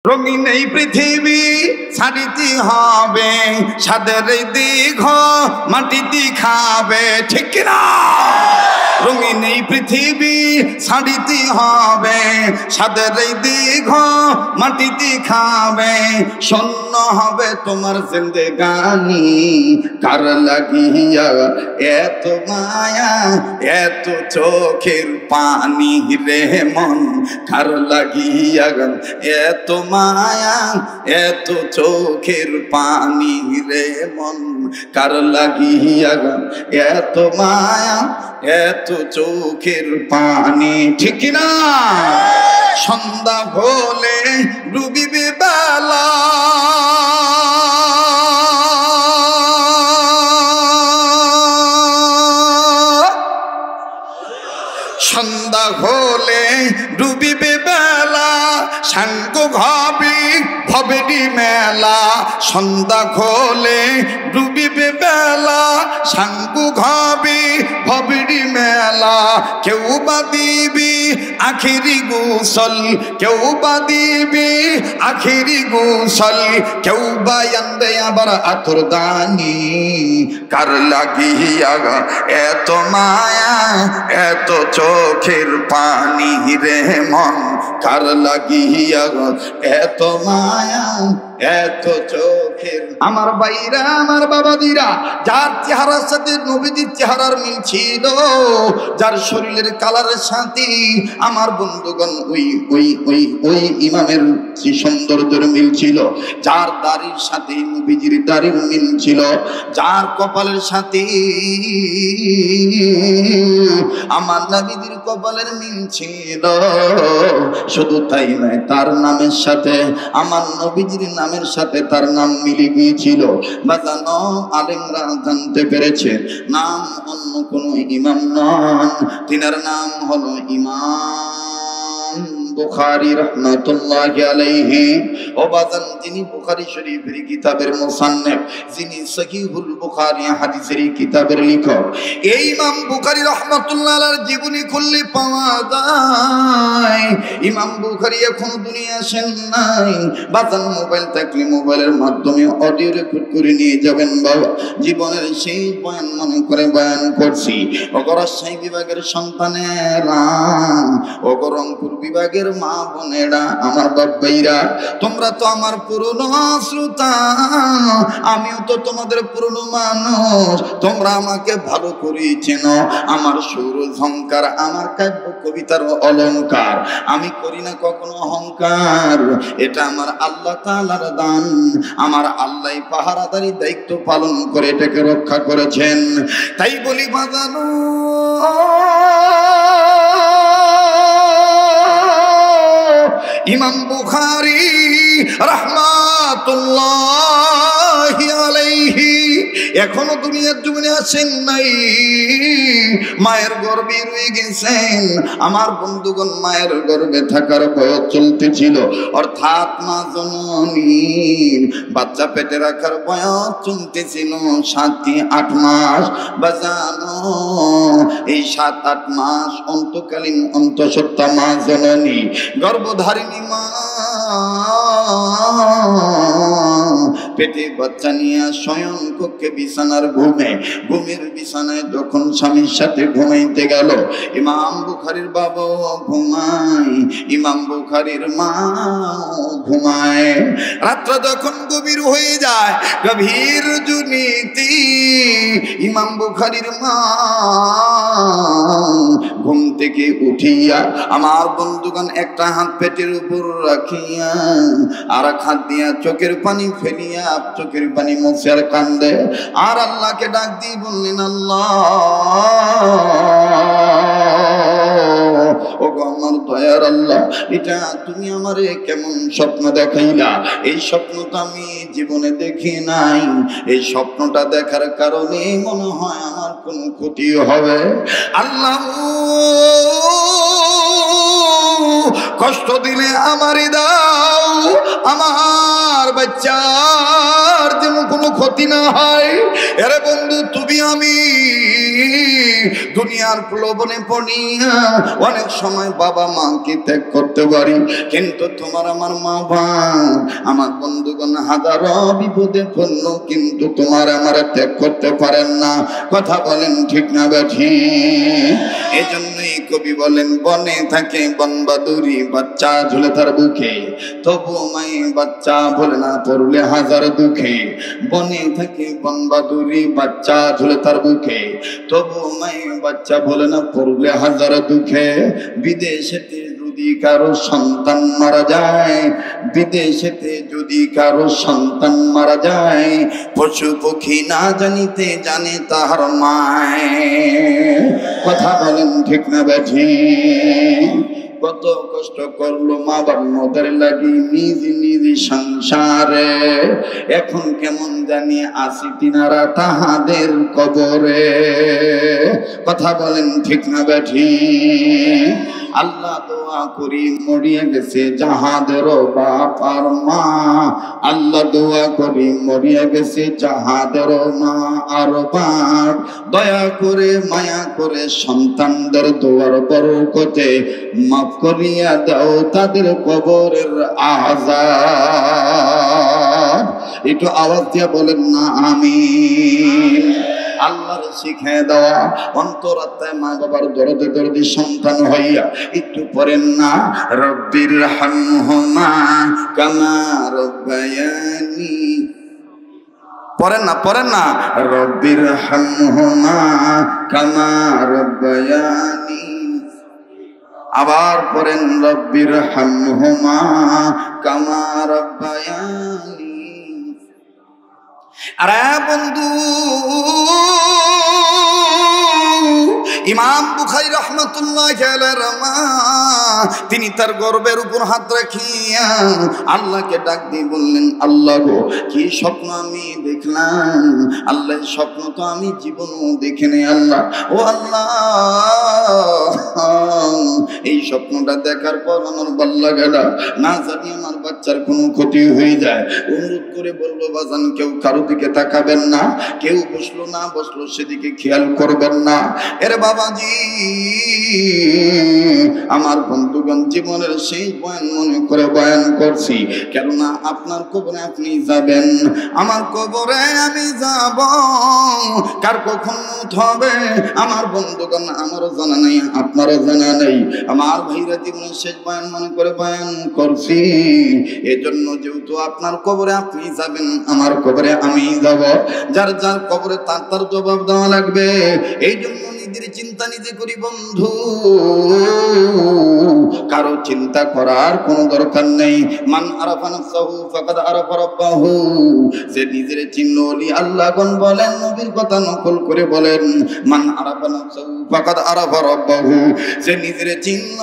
রঙিন এই পৃথিবী ছাড়িতে হবে, সাদের এই দীর্ঘ মাটিতে খাবে, ঠিক কিনা? রঙিন এই পৃথিবী ছাড়িতে হবে, সাদের এই দীর্ঘ মাটিতে খাবে। শূন্য হবে তোমার জিন্দেগানি, কার লাগিয়া এত মায়া এত চোখের পানি রে মন, কার লাগিয়া এত মায়া এত চোখের পানি রে মন, কার লাগিয়া এত মায়া এত চোখের পানি, ঠিক না? সন্ধ্যা হলে ডুবিবে বেলা, সন্ধ্যা হলে ডুবিবে বেলা, সাঙ্গ ঘাবি ভবেরি মেলা। সন্ধ্যা হলে ডুবিবে বেলা, সাঙ্গ ঘাবি ভবেরি মেলা। কেউ বা দিবি আখিরি গোসল, কেউ বা দিবি আখিরি গোসল, কেউ বা আনবে আবার আতর দানি। কার লাগিয়া এত মায়া এত চোখের পানি রে মন, কার লাগিয়া এত মায়া এত চোখের। আমার ভাইরা আমার বাবাদিরা, যার চেহারার সাথে নবীজির চেহারার মিল ছিল, যার শরীরের কালারের সাথে আমার বন্ধুগণ ওই ওই ওই ওই ইমামের সৌন্দর্যের মিল ছিল, যার দাড়ির সাথে নবীজির দাড়ির মিল ছিল, যার কপালের সাথে আমার নবীজির কপালের মিল ছিল। শুধু তাই নয়, তার নামের সাথে আমার নবীজির নামের সাথে তার নাম মিলে গিয়েছিল। বাজানো আলেমরা জানতে পেরেছে নাম অন্য কোনো ইমাম নন, তিনার নাম হলো ইমাম বুখারী রাহমাতুল্লাহি আলাইহি। ও বাজান, যিনি বুখারী শরীফের কিতাবের মুসান্নিফ, যিনি সহিহুল বুখারী হাদিসের কিতাবের লেখক, এই ইমাম বুখারী রাহমাতুল্লাহ আলাইহির জীবনী খুললে পাওয়া যায় ইমাম বুখারী এখনো দুনিয়া আসেন নাই। বাজান, মোবাইল থাকলে মোবাইলের মাধ্যমে অডিও রেকর্ড করে নিয়ে যাবেন বাবা। জীবনের সেই বয়ান মনে করে বয়ান করছি। রাজশাহী বিভাগের সন্তানেরা, রংপুর বিভাগের মা বোনেরা, আমার বাবাইরা, তোমরা তো আমার পুরনো শ্রোতা, আমিও তো তোমাদের পুরনো মানুষ। তোমরা আমাকে ভালো করে চেনো। আমার সুর ঝংকার, আমার কাব্য কবিতার অলংকার, আমি করি না কখনো অহংকার। এটা আমার আল্লাহ তাআলার দান। আমার আল্লাহ পাহারাদারি দায়িত্ব পালন করে এটাকে রক্ষা করেছেন। তাই বলি বাজানো, ইমাম বুখারী রাহমাতুল্লাহি আলাইহি এখনো দুনিয়ার জীবনে আসেন নাই, মায়ের গর্ভে রয়ে গেছেন। আমার বন্ধুগণ, মায়ের গর্ভে থাকার বয়স চলতেছিল, অর্থাৎ মা জননীর বাচ্চা পেটে রাখার বয়স চলতেছিল 7-8 মাস। বাজানো, এই 7-8 মাস অন্তকালীন অন্তঃসত্ত্বা মা জননী, গর্ভধারিণী মা পেটে বাচ্চা নিয়ে শয়ন কক্ষে বিছানার ঘুমের বিছানায় যখন স্বামীর সাথে ঘুমাইতে গেল, ইমাম বুখারীর বাবা ঘুমায়, ইমাম বুখারীর মা ঘুমায়। রাত্র যখন গভীর হয়ে যায়, গভীর জুনিতি ইমাম বুখারীর মা ঘুম থেকে উঠিয়া আমার বন্ধুগণ একটা হাত পেটের উপর রাখিয়া আর এক হাত দিয়া চোখের পানি ফেলিয়া চোখের পানি মুছে আর কান্দে, আর আল্লাহকে ডাক দিয়ে বললেন, আল্লাহ ও গো আমার দয়ার আল্লাহ, এটা তুমি আমারে কেমন স্বপ্ন দেখাইলা? এই স্বপ্ন তো আমি জীবনে দেখি নাই। এই স্বপ্নটা দেখার কারণে মনে হয় আমার কোনো ক্ষতি হবে। আল্লাহ কষ্ট দিলে আমারই দাও, আমার বাচ্চার যেন কোনো ক্ষতি না হয়। এরে বন্ধু, তুমি আমি দুনিয়ার প্রলোভনে পড়িয়া অনেক সময় বাবা মাকে ত্যাগ করতে পারি, কিন্তু তোমার আমার মা বাপ আমার বন্ধুগণ হাজারো বিপদে পড়ল, কিন্তু তোমার আমার ত্যাগ করতে পারেন না। কথা বলেন ঠিক না বেঠি? এজন্যই কবি বলেন, বনে থাকে বনবাদুরি বাচ্চা ঝুলে তার বুকে, তবু মাই বাচ্চা বলে না পড়লে হাজার দুঃখে। বনে থাকে বনবাদুরি বাচ্চা ঝুলে তার বুকে, তবু মাই বাচ্চা বলে না পড়লে হাজার দুঃখে। বিদেশেতে যদি কারো সন্তান মারা যায়, বিদেশেতে যদি কারো সন্তান মারা যায়, পশু পক্ষী না জানিতে জানে তাহার মায়। কথা বলেন ঠিক না বেঠি? কত কষ্ট করলো মা বাবা মোদের লাগি নিজ নিজ সংসারে, এখন কেমন জানি আসি তিনারা তাহাদের কবরে। কথা বলেন ঠিক না বেঠি? আল্লাহ দোয়া করি মরিয়া গেছে যাহাদের বাপ আর মা, আল্লাহ দোয়া করি মরিয়া গেছে যাহাদের মা আর বাপ, দয়া করে মায়া করে সন্তানদের দোয়ার বরকতে মাফ করিয়া দাও তাদের কবরের আযাব। একটু আওয়াজ দিয়ে বলেন না আমিন। আল্লাহর শিখায় দেওয়া অন্তরাত্মায় মা বাবার দরদে দরদি সন্তান হইয়া একটু পড়েন না, রব্বির হামহুমা কামা রব্বায়ানি। পড়েন না, পড়েন না, রব্বির হামহুমা কামা রব্বায়ানি। আবার পড়েন, রব্বির হামহুমা কামা রব্বায়ানি। আরে বন্ধু, ইমাম বুখারী রাহমাতুল্লাহি আলাইহি মা তিনি তার গর্বের উপর হাত রাখিয়া আল্লাহকে ডাক দিয়ে বললেন, আল্লাহ গো, কি স্বপ্ন আমি দেখলাম। আল্লাহ, স্বপ্ন তো আমি জীবনও দেখিনি আল্লাহ। ও আল্লাহ, এই স্বপ্নটা দেখার পর আমার ভাল লাগে না জানি আমার বাচ্চার কোনো ক্ষতি হয়ে যায়। অনুরোধ করে বলবো, বাজান কেউ কারো দিকে তাকাবেন না, কেউ বসলো না বসলো সেদিকে খেয়াল করবেন না। এর বাবাজি, আমার বন্ধুগণ, জীবনের সেই বয়ান মনে করে বয়ান করছি, কেননা আপনার কবরে আপনি যাবেন, আমার কবরে আমি যাব। কার কখন মউত হবে আমার বন্ধুগণ আমারও জানা নেই, আপনারও জানা নেই। আমার ভাইরা জীবনের শেষ বয়ান মনে করে বয়ান করছি, এজন্য যেহেতু আপনার কবরে আপনি যাবেন, আমার কবরে আমি যাব, যার যার কবরে তার তার জবাব দেওয়া লাগবে। এই জন্য নিজের চিন্তা নিজে করি বন্ধু, কারো চিন্তা করার কোনো দরকার নেই। মান আরাফা নাফসাহু ফাকাদ আরাফা রাব্বাহু, যে নিজের চিনলি আল্লাহগণ বলেন, নবীর কথা নকল করে বলেন, মান আরাফা নাফসাহু ফাকাদ আরাফা রাব্বাহু, যে নিজের চিনল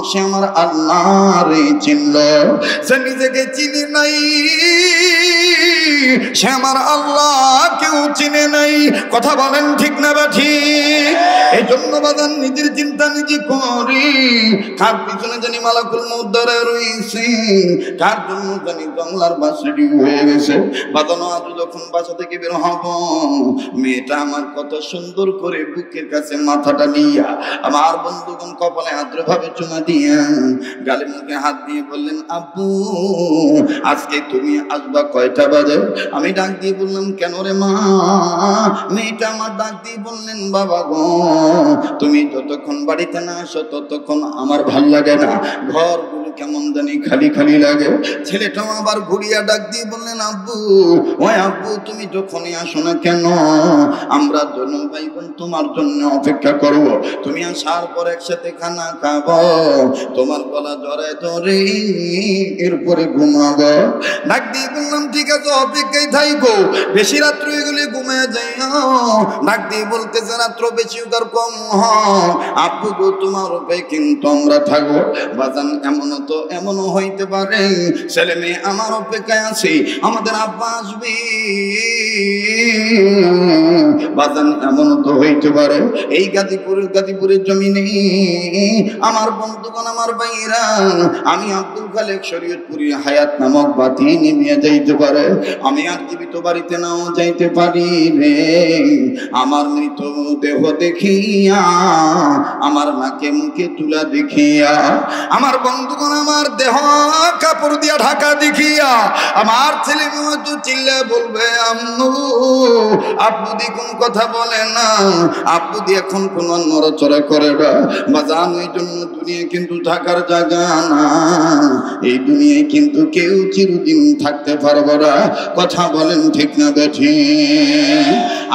সে আমার আল্লাহরে চিনল। যে নিজেকে চিনে নাই সে আমার আল্লাহ কেউ চিনে নাই। কথা বলেন ঠিক না বা ঠিক? এই জন্য বাদান নিজের চিন্তা নিজে করি, কার পিছনে জানি মালাকুল মউত ধরে রইছে, কার জন্য জানি জঙ্গলার বাসটি হয়ে গেছে। বাদানো আজ যখন বাসা থেকে বের হব, মেয়েটা আমার কত সুন্দর করে বুকের কাছে মাথাটা নিয়া আমার বন্ধুগণ কপালে আদ্রভাবে চুমা দিয়া গালে মুখে হাত দিয়ে বললেন, আব্বু আজকে তুমি আসবা কয়টা বাজে? আমি ডাক দিয়ে বললাম, কেন রে মা? মেয়েটা আমার ডাক দিয়ে বললেন, বাবা গো, তুমি যতক্ষণ বাড়িতে না আসো ততক্ষণ আমার ভাল লাগে না, ঘরগুলো কেমন জানি খালি খালি লাগে। ছেলেটাও আবার ঘুরিয়া ডাক দিয়ে বললেন, আব্বু, ওই আব্বু, তুমি যখনই আসো না কেন আমরা জন ভাই বোন তোমার জন্য অপেক্ষা করব, তুমি আসার পর একসাথে খানা খাবো, তোমার গলা জড়ায় ধরে এরপরে ঘুমাবো। ডাক দিয়ে বললাম, ঠিক আছে, অপেক্ষায় থাইকো, বেশি রাত্র হয়ে গেলে ঘুমিয়ে যাইও। ডাক দিয়ে বলতেছে, রাত্র বেশি হোক আর কম হোক, আব্বু গো তোমার উপরে কিন্তু আমরা থাকবো। বাজান এমনও তো এমনও হইতে পারে ছেলে মেয়ে আমার অপেক্ষায় আছে, আমাদের আব্বা আসবে। বাজান এমনও তো হইতে পারে এই গাজীপুরের জমিনে আমার বন্ধুগণ, আমার ভাইরা, আমি আব্দুল খালেক শরীয়তপুরি হায়াত নামক বাতি নিভিয়ে যাইতে পারে, আমি আর জীবিত বাড়িতে নাও যাইতে পারি রে। আমার মৃত দেহ দেখিয়া, আমার নাকে মুখে তুলা দেখিয়া, আমার বন্ধুগণ আমার দেহ কাপড় দিয়া ঢাকা দেখিয়া আমার ছেলে মেয়ে তো চিল্লা বলবে আম্মু, আব্বু দি কোন কথা বলে না, আব্বু দি এখন কোন নড়াচড়া করে না। বাজান ওই জন্য দুনিয়া কিন্তু থাকার জায়গা না, এই দুনিয়ায় কিন্তু কেউ চিরদিন থাকতে পারবে না। কথা বলেন ঠিক না বেঠি?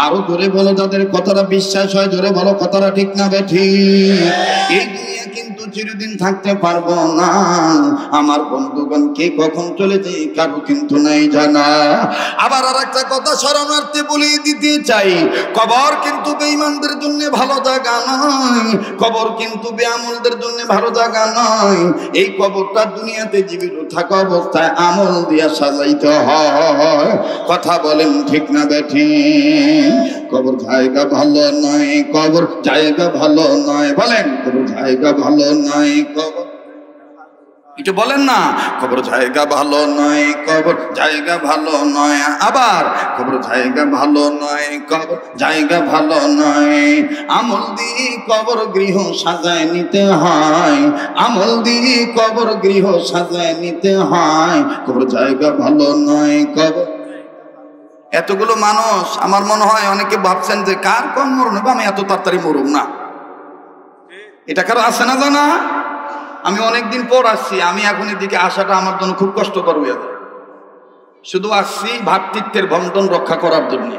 আরো জোরে বলো যাদের কথাটা বিশ্বাস হয়, জোরে বলো কথাটা ঠিক না বেঠি? এই দুনিয়া কিন্তু চিরদিন থাকতে পারবো না। আমার বন্ধুগণ কে কখন চলে যায় কারো কিন্তু নাই জানা। আবার আর একটা কথা শরণার্থী বলে দিতে চাই, কবর কিন্তু বেঈমানদের জন্য ভালো জায়গা নয়, কবর কিন্তু বেআমলদের জন্য ভালো জায়গা নয়। এই কবরটা দুনিয়াতে জীবিত থাকা অবস্থায় আমল দিয়া সাজাইতে হয়। কথা বলেন ঠিক না বেঠি? কবর জায়গা ভালো নয়, কবর জায়গা ভালো নয়, বলেন কবর জায়গা ভালো নয়, কবর একটু বলেন না, কবর জায়গা ভালো নয়, কবর জায়গা ভালো নয়, আবার কবর জায়গা ভালো নয়, কবর জায়গা ভালো নয়। আমল দিয়ে কবর গৃহ সাজায় নিতে হয়, আমল দিয়ে কবর গৃহ সাজায় নিতে হয়, কবর জায়গা ভালো নয়, কবর। এতগুলো মানুষ আমার মনে হয় অনেকে ভাবছেন যে কার কোন মরণ হবে, আমি এত তাড়াতাড়ি মরুম না, এটা কারো আছে না জানা? আমি অনেকদিন পর আসছি, আমি এখন এদিকে আসাটা আমার জন্য খুব কষ্ট করবে। শুধু আসছি ভ্রাতৃত্বের বন্ধন রক্ষা করার জন্য।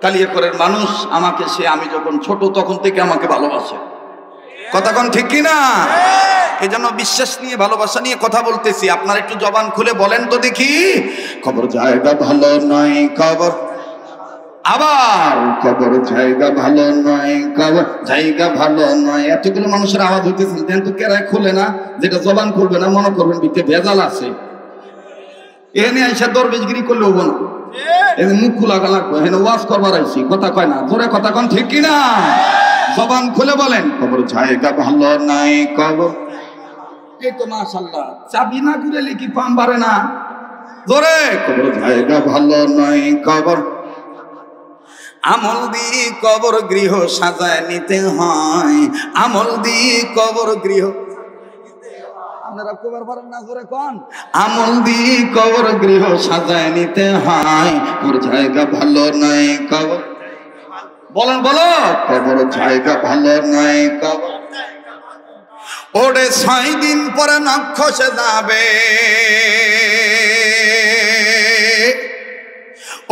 কালিয়াকরের মানুষ আমাকে, সে আমি যখন ছোট তখন থেকে আমাকে ভালোবাসে। কথা কোন ঠিক কিনা? এই জন্য বিশ্বাস নিয়ে ভালোবাসা নিয়ে কথা বলতেছি। আপনার একটু জবান খুলে বলেন তো দেখি, কবর জায়গা ভালো নয়, কবর, আবার কবর জায়গা ভালো নয়, কবর জায়গা ভালো নয়। এতগুলো মানুষের আওয়াজ হইতেছে, দেন তো কেরায় খুলে না, যেটা জবান খুলবে না মনে করবেন ভিতরে ভেজাল আছে। এখানে আইসা দরবেশগিরি করলে হবো না, এখানে মুখ খোলা লাগবে, এখানে ওয়াজ করবার আইসি। কথা কয় না, জোরে কথা কন ঠিক কিনা? জবান খুলে বলেন কবর জায়গা ভালো নাই, কবর। এই তো মাশাআল্লাহ, চাবি না ঘুরেলে কি পাম বাড়ে না? জোরে কবর জায়গা ভালো নয়, কবর। আমল দিয়ে কবর গৃহ সাজায় নিতে হয়, আমল দিয়ে কবর গৃহ, আপনারা কবর পারেন না, জোরে কোন? আমল দিয়ে কবর গৃহ সাজায় নিতে হয়, কবর জায়গা ভালো নয়, কবর। বলেন বলো, কবর জায়গা ভালো নয়, কবর। ওরে 6 দিন পরে নক্ষসে যাবে,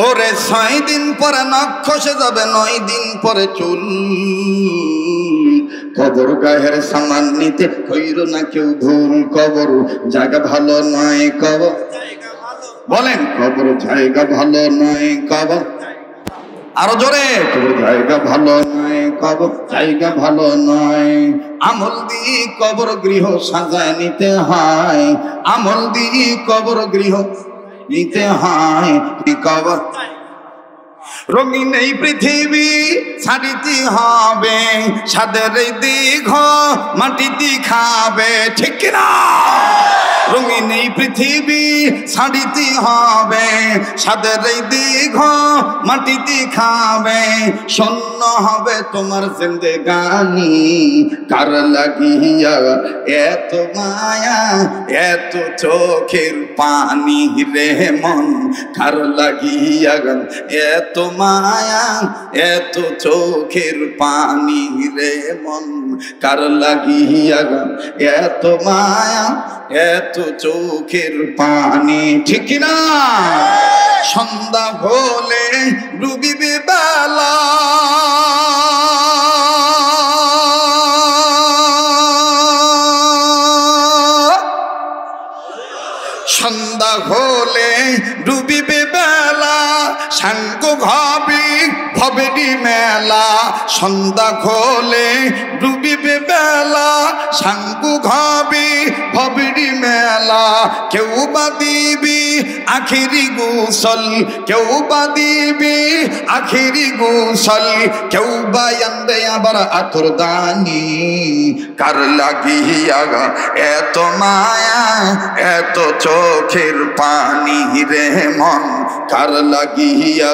ওরে 6 দিন পরে নক্ষসে যাবে, 9 দিন পরে চুল। কবর গায়ের সামান নিতে কইর না কেউ ভুল, কবর জায়গা ভালো নয়, কবর। বলেন কবর জায়গা ভালো নয়, কবর। আরো জোরে, কবর জায়গা ভালো নয়, কবর জায়গা ভালো নয়। আমল দিয়ে কবর গৃহ সাজায় নিতে হয়, আমল দিয়ে কবর গৃহ নিতে হয়, কবর। রঙিন এই পৃথিবী ছাড়িতে হবে, সাদের দীঘ মাটিতে খাবে, ঠিক কিনা? রঙিন এই পৃথিবী ছাড়িতে হবে, সাদের দীঘ মাটিতে খাবে, শূন্য হবে তোমার জিন্দেগানি। কার লাগিয়া এত মায়া, এত চোখের পানি রে মন, কার লাগিয়া এত মায়া, এত চোখের পানি রে মন, কার লাগিয়া এত মায়া, এত চোখের পানি, ঠিক না? সন্ধ্যা হলে ডুবিবে বেলা, সন্ধ্যা সন্ধ্যা হলে ডুবিবে বেলা সাঙ্গ ঘবি ভবেরি মেলা সন্ধ্যা হলে ডুবিবে বেলা সাঙ্গ ঘবি ভবেরি মেলা কেউ বা দিবি আখিরি গোসল কেউ বা দিবি আখিরি গোসল কেউ বা আনবে আবার আতর দানি কার লাগিয়া এত মায়া এত চোখের পানি রে মন কার লাগিয়া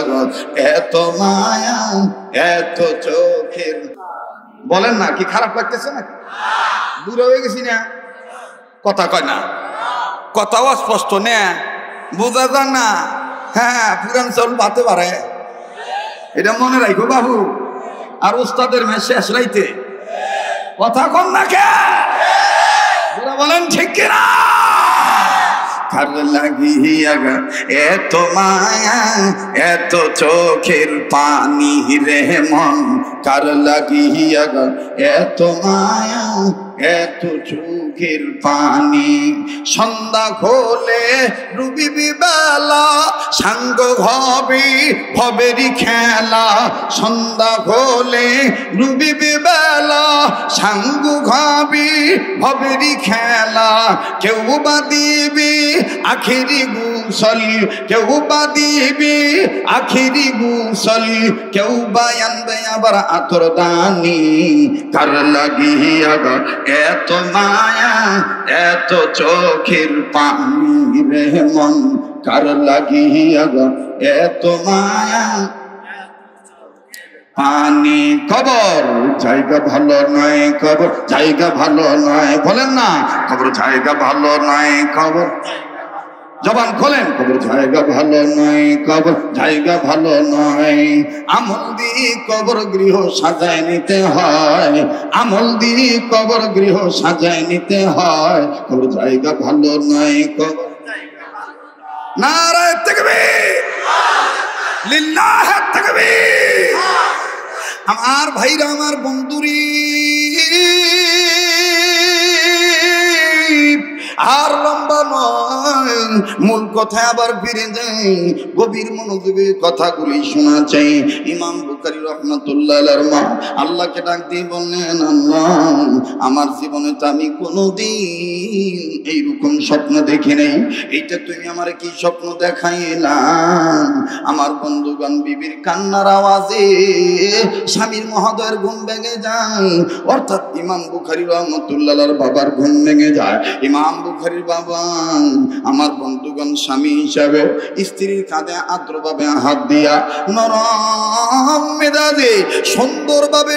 এত মায়া এত চোখের বলেন না কি খারাপ লাগতেছে না বুড়ো হয়ে গেছি না কথা কয় না কথাও স্পষ্ট না বোঝা যায় না হ্যাঁ পুরান চল বাতে পারে এটা মনে রাখো বাবু আর ওস্তাদের মেয়ে শেষ রাইতে কথা কন না কে বলেন ঠিক কিনা কার লাগিয়া এত মায়া এত চোখের পানি রে মন কার লাগিয়া এত মায়া এত চোখের পানি সন্ধ্যা হলে ডুবিবি বেলা সাঙ্গ ঘবি ভবেরি খেলা সন্ধ্যা হলে ডুবিবি বেলা সাঙ্গ ঘবি ভবেরি খেলা কেউ বা দিবি আখিরি গোসল কেউ বা দিবি আখিরি গোসল কেউ বা আনবে আবার আতর দানি কার লাগিয়া এত মায়া এত চোখের পানি রে মন কার লাগিয়া এত মায়া পানি কবর জায়গা ভালো নয় কবর জায়গা ভালো নয় বলেন না কবর জায়গা ভালো নয় কবর জবান খোলেন কবর জায়গা ভালো নয় কবর জায়গা ভালো নয় আমল দিয়ে কবর গৃহ সাজায় নিতে হয় আমল দিয়ে কবর গৃহ সাজায় নিতে হয় কবর জায়গা ভালো নয় কবর নারে তাকবীর লিল্লাহ তাকবীর আমার ভাইরা আমার বন্ধুরি আর লম্বা নয় মূল কথা আবার ফিরে যাই গভীর মনোযোগে কথাগুলি শোনা চাই ইমাম বুখারী রাহমাতুল্লাহ আলাইহির মা আল্লাহকে ডাক দিয়ে বললেন আল্লাহ আমার জীবনে তো আমি কোনোদিন এইরকম স্বপ্ন দেখি নাই এইটা তুমি আমারে কি স্বপ্ন দেখাইলাম আমার বন্ধুগণ বিবির কান্নার আওয়াজে স্বামীর মহোদয়ের ঘুম ভেঙে যায় অর্থাৎ ইমাম বুখারী রাহমাতুল্লাহ আলাইহির বাবার ঘুম ভেঙে যায় ইমাম বুখারীর বাবা আমার বন্ধুগণ স্বামী হিসাবে স্ত্রীর কাঁধে আদ্রভাবে হাত দিয়া নরম মেজাজে সুন্দরভাবে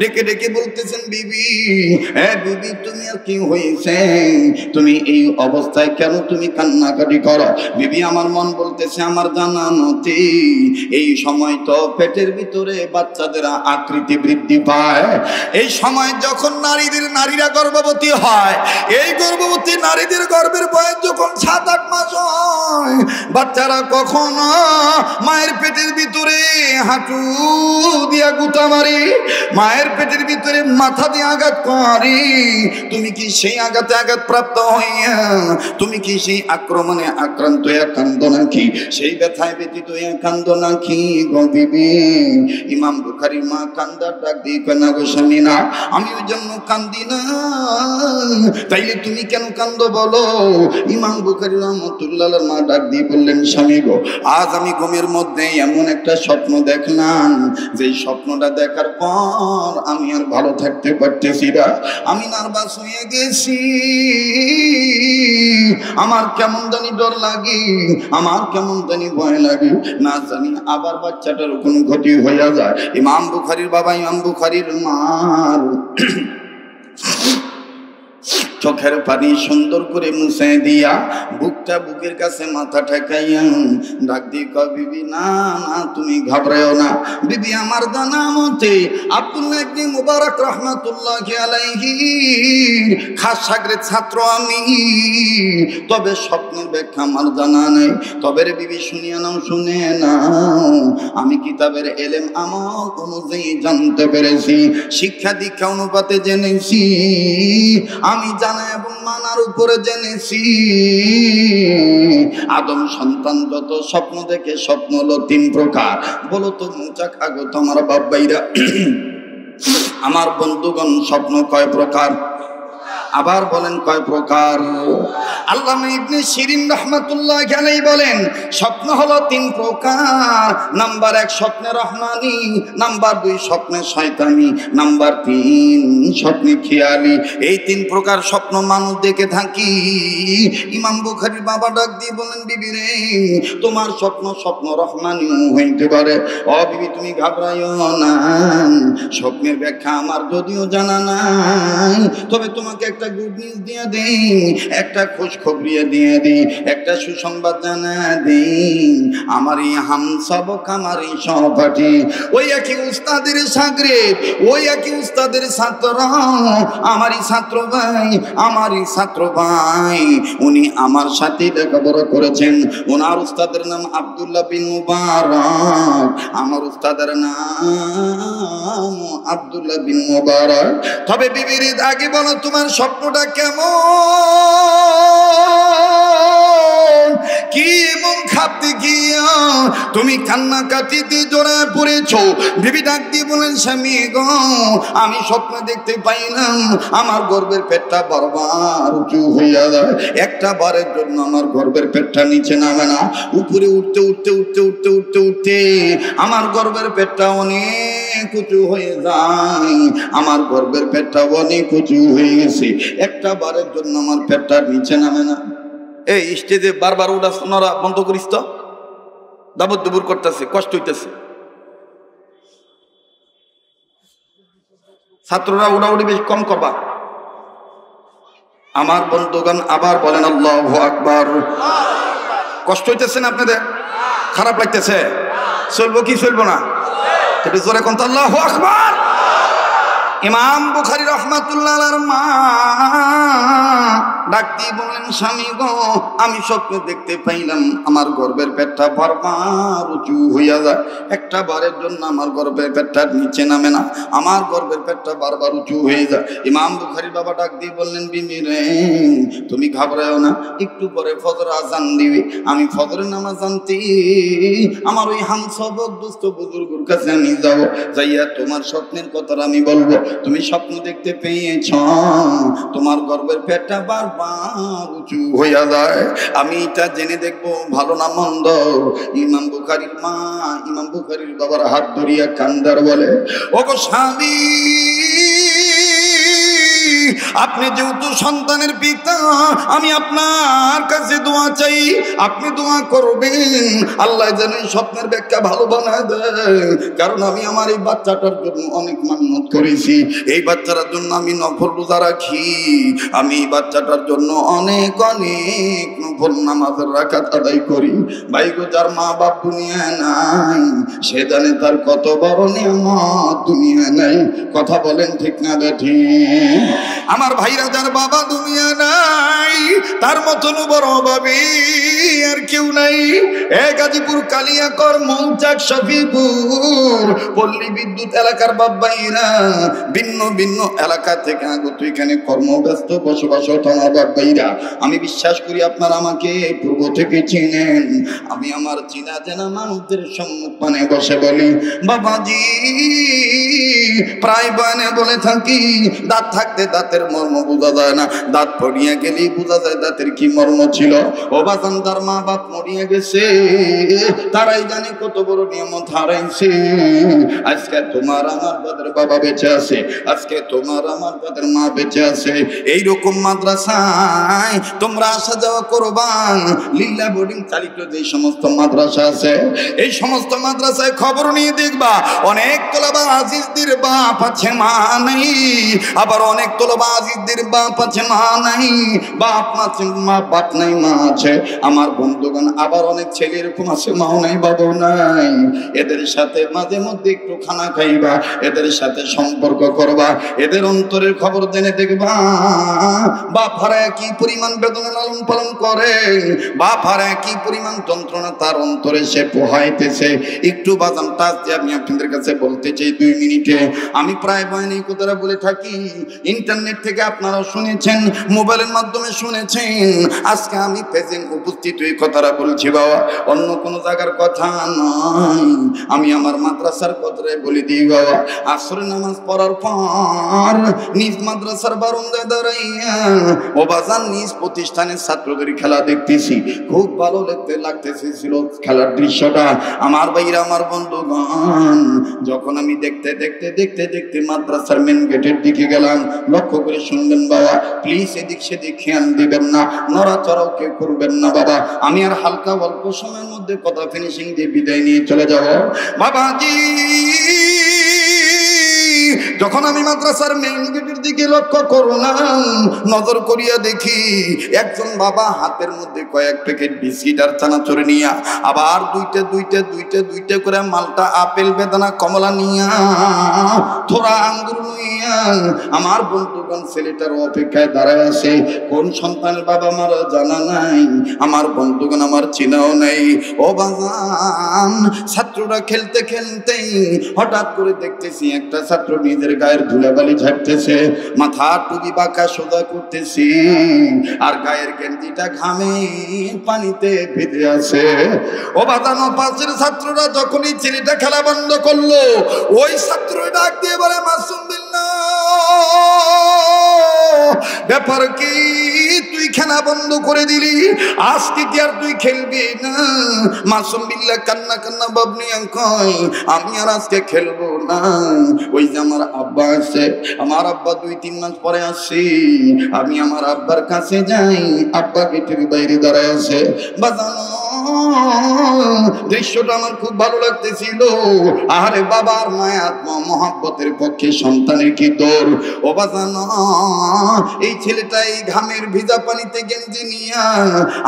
ডেকে ডেকে বলতেছেন বিবি বিবি তুমি আর কি হয়েছে তুমি এই অবস্থায় কেন তুমি কান্নাকাটি করো বিবি আমার মন বলতেছে আমার জানা মতে এই সময় তো পেটের ভিতরে বাচ্চাদের আকৃতি বৃদ্ধি পায় এই সময় যখন নারীরা গর্ভবতী হয় এই গর্ভবতী নারীদের গর্ভের বয়স যখন 7-8 মাস হয় বাচ্চারা কখনো মায়ের পেটের ভিতরে হাঁটু দিয়া গুতা মারে মায়ের পেটের ভিতরে মাথা দিয়ে আঘাত করে তুমি কি সেই আঘাতে আঘাত প্রাপ্ত হইয়া তুমি কি সেই আক্রমণে আক্রান্ত হইয়া কান্দো নাকি সেই ব্যথায় ব্যতীত হইয়া কান্দো নাকি গো বিবি ইমাম বুখারীর মা কান্দার ডাক দিয়ে কয় না গো স্বামী না আমি ওই জন্য কান্দি না তাইলে তুমি কেন কান্দো বলো ইমাম বুখারী রাহমাতুল্লাহ আলাইহির মা ডাক দিয়ে বললেন স্বামী গো আজ আমি ঘুমের মধ্যে এমন একটা স্বপ্ন দেখলাম যে স্বপ্নটা দেখার পর আমি আর ভালো থাকতে পারতেছি না আমি নার্ভাস হয়ে গেছি আমার কেমন জানি ডর লাগে আমার কেমন জানি ভয় লাগে না জানি আবার বাচ্চাটার কোনো ক্ষতি হয়ে যায় ইমাম বুখারীর বাবা ইমাম বুখারীর মা চোখের পানি সুন্দর করে মুছে দিয়া বুকটা বুকের কাছে মাথা ঠেকাইয়া ডাক দিয়ে কয় বিবি না না তুমি ঘাবড়াও না বিবি আমার জানা মতে আব্দুল্লাহ ইবনে মুবারক রাহমাতুল্লাহি আলাইহি খাস শাগরেদ ছাত্র আমি তবে স্বপ্নের ব্যাখ্যা আমার জানা নেই তবে রে বিবি শুনিয়া নাও শুনে নাও আমি কিতাবের এলেম আমল অনুযায়ী জানতে পেরেছি শিক্ষা দীক্ষা অনুপাতে জেনেছি আমি জানা এবং মানার উপরে জেনেছি আদম সন্তান যত স্বপ্ন দেখে স্বপ্ন হলো 3 প্রকার। বলো তো মুচা কাগত আমার বাপ ভাইরা, আমার বন্ধুগণ, স্বপ্ন কয় প্রকার? আবার বলেন কয় প্রকার? আল্লামা ইবনে শিরিন রাহমাতুল্লাহ আলাইহি বলেন স্বপ্ন হলো 3 প্রকার। নাম্বার 1 স্বপ্নে রহমানি, নাম্বার 2 স্বপ্নে শয়তানি, নাম্বার 3 স্বপ্নে খেয়ালি। এই 3 প্রকার স্বপ্ন মানুষ দেখে থাকি। ইমাম বুখারীর বাবা ডাক দিয়ে বলেন, বিবি রে, তোমার স্বপ্ন রহমানি হইতে পারে। ও বিবি, তুমি ঘাবড়াইও না, স্বপ্নের ব্যাখ্যা আমার যদিও জানা নাই, তবে তোমাকে একটা গুড নিউজ দিয়ে দেই, একটা খুশখবরি দিয়ে দিই, একটা সুসংবাদ জানা দেই। আমার এই হামসবক, আমার এই সহপাঠী, ওই একই উস্তাদের শাগরেদ, ওই একই উস্তাদের ছাত্র, আমারই ছাত্র ভাই, উনি আমার সাথে লেখাপড়া করেছেন। ওনার উস্তাদের নাম আব্দুল্লাহ বিন মুবারক, আমার উস্তাদের নাম আব্দুল্লাহ বিন মুবারক। তবে বিবির আগে বলো, তোমার স্বপ্নটা কেমন? কি এমন খাপতে গিয়া তুমি কান্নাকাটিতে জড়ায় পড়েছো? বিবি ডাক দিয়ে বলেন, স্বামী গো, আমি স্বপ্ন দেখতে পাইলাম আমার গর্ভের পেটটা বারবার উঁচু হইয়া যায়। একটা বারের জন্য আমার গর্ভের পেটটা নিচে নামে না, উপরে উঠতে উঠতে উঠতে উঠতে উঠতে উঠতে আমার গর্ভের পেটটা অনেক উঁচু হয়ে যায়। আমার গর্ভের পেটটা অনেক উঁচু হয়ে গেছে, একটা বারের জন্য আমার পেটটা নিচে নামে না। এই স্টেজে বারবার উড়ানোরা বন্ধ করিস তো, দাবর দুবুর করতেছে, কষ্ট হইতেছে। ছাত্ররা উড়াউড়ি বেশি কম করবা। আমার বন্ধুগণ আবার বলেন আল্লাহু আকবার। কষ্ট হইতেছে না আপনাদের? খারাপ লাগতেছে? চলবো কি চলবো না? একটু জোরে কোন আল্লাহু আকবার। ইমাম বুখারী রাহমাতুল্লাহ আলাইহির মা ডাক দিয়ে বলেন, স্বামী গো, আমি স্বপ্নে দেখতে পাইলাম আমার গর্ভের পেটটা বারবার উঁচু হইয়া যায়, একটা বারের জন্য আমার গর্ভের পেটটা নিচে নামে না, আমার গর্ভের পেটটা বারবার উঁচু হয়ে যায়। ইমাম বুখারী বাবা ডাক দিয়ে বললেন, বিবি রে, তুমি ঘাবড়াও না, একটু পরে ফজর আজান দিবে, আমি ফজরের নামাজ আনতে আমার ওই হামসবক দুস্থ বুজুর্গের কাছে আমি যাব, যাইয়া তোমার স্বপ্নের কথা আমি বলবো। তুমি স্বপ্ন দেখতে পেয়েছ তোমার গর্ভের পেটটা বারবার উঁচু হইয়া যায়, আমি এটা জেনে দেখবো ভালো না মন্দ। ইমাম বুখারীর মা, ইমাম বুখারীর বাবার হাত ধরিয়া কান্দার বলে, ওগো স্বামী, আপনি যেহেতু সন্তানের পিতা, আমি আপনার কাছে দোয়া চাই, আপনি দোয়া করবেন আল্লাহ যেন এই স্বপ্নের ব্যাখ্যা ভালো বানায় দেয়। কারণ আমি আমার এই বাচ্চাটার জন্য অনেক মান্নত করেছি, এই বাচ্চাটার জন্য আমি নফল রোজা রাখি, আমি এই বাচ্চাটার জন্য অনেক অনেক নফল নামাজের রাকাত আদায় করি। ভাই গো, যার মা বাপ দুনিয়ায় নাই সে জানে তার কত বড় নিয়ামত দুনিয়ায় নাই। কথা বলেন ঠিক না বেঠিক? আমার ভাইরা, যার বাবা দুনিয়া নাই তার মতন বড় ভাবি আর কেউ নাই। গাজীপুর, কালিয়াকর, মৌচাক, শফিপুর, পল্লী বিদ্যুৎ এলাকার বাপ ভাইরা, ভিন্ন ভিন্ন এলাকা থেকে আগত এখানে কর্মব্যস্ত বসবাসরত আমার বাপ ভাইরা, আমি বিশ্বাস করি আপনারা আমাকে পূর্ব থেকে চিনেন। আমি আমার চিনা জানা মানুষদের সম্মুখে বসে বলি, বাবাজি, প্রায় বয়ানে বলে থাকি, দাঁত থাকতে দাঁতের মর্ম বোঝা যায় না, দাঁত পড়িয়া গেলেই বোঝা যায় দাঁতের কি মর্ম ছিল। ও বাজান, তার মা বাপ মরিয়া গেছে, তারাই জানে কত বড় নিয়ামত হারাইছে। আজকে তোমার আমার তাদের বাবা বেঁচে আছে, আজকে তোমার আমার তাদের মা বেঁচে আছে। এইরকম মাদ্রাসায় তোমরা আসা যাওয়া করবা, লীলা বোর্ডিং চালিত যে সমস্ত মাদ্রাসা আছে, এই সমস্ত মাদ্রাসায় খবর নিয়ে দেখবা, অনেক তোলাবা আজিজদের বাপ আছে, মা নাই। আবার অনেক তোলাবা আজিজদের বাপ আছে, মা নাই। বাপ আছে, মা বাপ নাই, মা আছে। আমার বন্ধুগণ আবার অনেক ছেলে এরকম আছে, মাও নাই বাবাও নাই, এদের সাথে মাঝে মধ্যে একটু খানা খাইবা, এদের সাথে সম্পর্ক করবা, এদের অন্তরের খবর জেনে দেখবা বাপ হারায় কি পরিমাণ বেদনা লালন পালন করে, বাপ হারায় কি পরিমাণ যন্ত্রণা তার অন্তরে সে পোহাইতেছে। একটু বাজান টাচ দিয়ে আমি আপনাদের কাছে বলতে চাই 2 মিনিটে। আমি প্রায় বয়ানে এই কথাটা বলে থাকি, ইন্টারনেট থেকে আপনারাও শুনেছেন, মোবাইলের মাধ্যমে শুনেছেন, আজকে আমি প্রেজেন্ট উপস্থিত এই কথাটা বলছি বাবা, অন্য কোনো জায়গার কথা নয়। আমি আমার মাদ্রাসার কথাটাই বলে দিই বাবা। আসরের নামাজ পড়ার পর নিজ মাদ্রাসার বারান্দায় দাঁড়াইয়া ও বাজান নিজ প্রতিষ্ঠানের ছাত্রদের খেলা দেখতেছি, খুব ভালো লাগতেছিল খেলার দৃশ্যটা। আমার ভাইরা, আমার বন্ধুগণ, যখন আমি দেখতে দেখতে দেখতে দেখতে মাদ্রাসার মেন গেটের দিকে গেলাম, লক্ষ্য করে শুনবেন বাবা, প্লিজ এদিক সেদিক খেয়াল দিবেন না, নড়াচড়াও কেউ করবেন না বাবা। আমি আর হালকা অল্প সময়ের মধ্যে কথা ফিনিশিং দিয়ে বিদায় নিয়ে চলে যাব বাবাজি। যখন আমি মাদ্রাসার মেইন গেটের দিকে লক্ষ্য করলাম, নজর করিয়া দেখি একজন বাবা হাতের মধ্যে কয়েক প্যাকেট বিস্কিট আর চানাচুর নিয়া, আবার দুইটা করে মালটা, আপেল, বেদানা, কমলা নিয়া, থোড়া আঙ্গুর নিয়া আমার বন্ধুগণ ছেলেটার অপেক্ষায় দাঁড়ায় আছে। কোন সন্তানের বাবা মার জানা নাই, আমার বন্ধুগণ আমার চেনাও নাই। ও বাজান, ছাত্ররা খেলতে খেলতেই হঠাৎ করে দেখতেছি একটা ছাত্র নিজের গায়ের ধুলাবালি ঝাড়তেছে, মাথা টুপি বাঁকা সোজা করতেছি, আর গায়ের গেঞ্জিটা ঘামে পানিতে ভিজে আছে। ও বাজানো, পাশের ছাত্ররা যখনই ছেলেটা খেলা বন্ধ করলো, ওই ছাত্র ডাক দিয়ে বলে, মাসুম বিল্লাহ, ব্যাপার কি, তুই খেলা বন্ধ করে দিলি, আজকে কি আর তুই খেলবি না? মাসুম বিল্লাহ কান্না কান্না ভাব নিয়ে কয়, আমি আর আজকে খেলবো না। ওই যে আমার আব্বা আছে, আমার আব্বা 2-3 মাস পরে আসি, আমি আমার আব্বার কাছে যাই, আব্বা গেটের বাইরে দাঁড়ায় আছে। বাজানো, দৃশ্যটা আমার খুব ভালো লাগতেছিল। আরে বাবার মায়া মহব্বতের পক্ষে সন্তানের কি দৌড়। ও বাজানো, এই ছেলেটা এই ঘামের ভিজা পানিতে গেঞ্জি নিয়া